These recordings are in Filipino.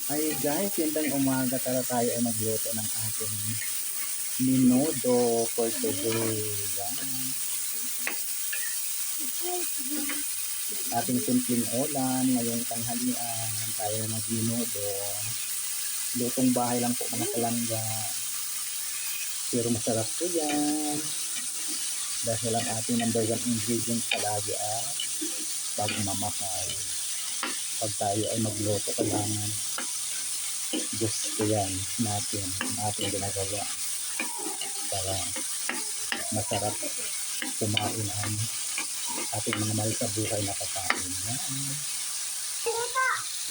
Ay guys, gandang umaga. Tara tayo ay magluto ng ating menudo for today. Yan. Ating simpleng ulam ngayong tanghalian. Tayo na mag-menudo. Lutong bahay lang po mga palangga. Pero masarap po yan. Dahil ang ating number 1 ingredient palagi ay bagong mamahal. Pag tayo ay magluto, kailangan gusto yan natin ang ating ginagawa para masarap kumain ang ating mga mahal sa buhay na kakain.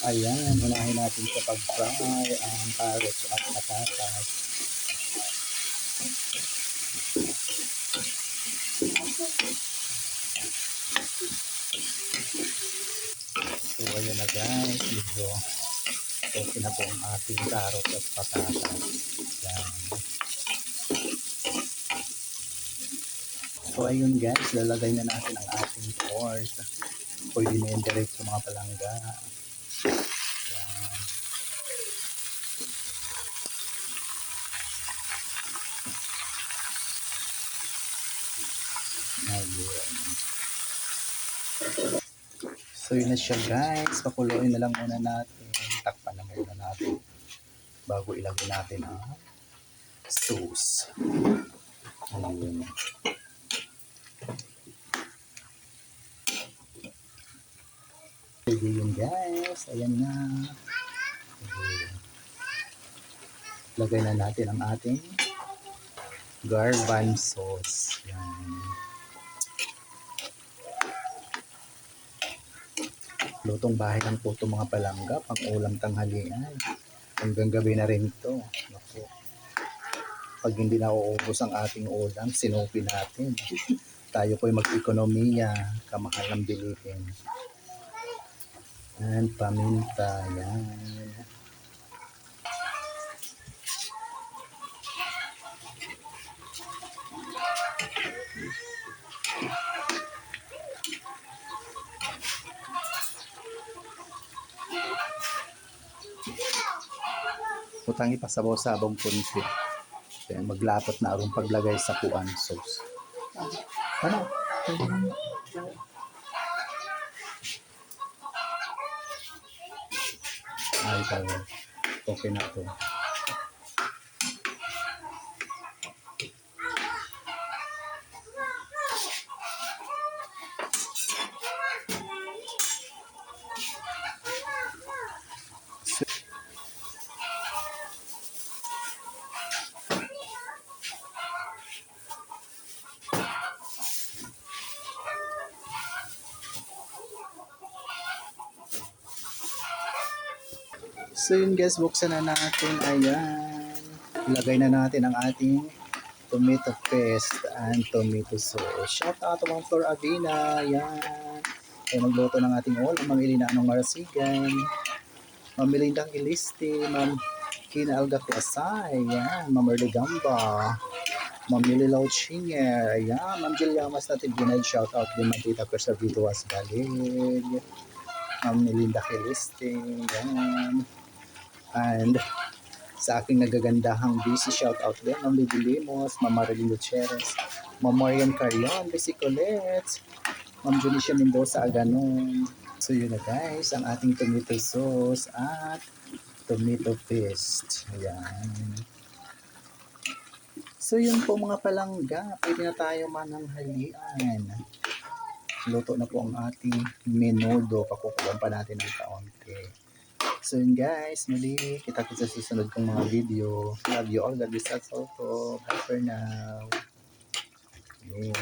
Ayan, unahin natin sa pag-fry ang carrots at patatas. So ayan na guys, medyo okay na po ang ating carrots at patatas. Ayan. So ayun guys, lalagay na natin ang ating pork. Pwede na yung direct sa mga palangga. Ayan. Ayun. So yun na siya guys, pakuloyin na lang muna natin. Takpan na muna natin bago ilagay natin ang sauce. Ayun. Pwede yun guys, ayan na. Ayun. Lagay na natin ang ating garbanzos. Yan. Lutong bahay lang po ito mga palangga, pang ulam tanghalian. Hanggang gabi na rin ito. Naku. Pag hindi na uubos ang ating ulam, sinupi natin. Tayo po'y mag-ekonomiya, kamahal ng bilihin. And paminta, yan. Utang ipasabaw-sabong kunti. Kaya maglapot na arong paglagay sa puan sauce. Ano? Ay, tayo. Okay na to. So yun guys, buksan na natin. Ayan. Ilagay na natin ang ating tomato paste and tomato sauce. Shout out to Ma'am Flor Avina. Ayan. Ay magluto ng ating ulam. Ma'am Elina Anong Marasigan. Ma'am Melindang Iliste. Ma'am Kina Alga Piasay. Ayan. Ma'am Erle Gamba. Ma'am Mililaw Chinger. Ayan. Ma'am Jilyamas natin ginad. Shout out din Ma'am Tita Cruz Viduas Galig. Ma'am Melinda Iliste. Ayan. And sa aking nagagandahang busy shoutout din, Ma'am Lady Limos, Ma'am Marilyn Gutierrez, Ma'am Marian Carion, Busy Colette, Ma'am Junicia Mendoza Aganon. So yun na guys, ang ating tomato sauce at tomato paste. Ayan. So yun po mga palangga, pwede na tayo mananghalian. Luto na po ang ating menudo, pakukulan pa natin ng kaunti. So yun guys, muli kita-kita sa susunod kong mga video. Love you all. God bless us all po. Bye for now. Yun.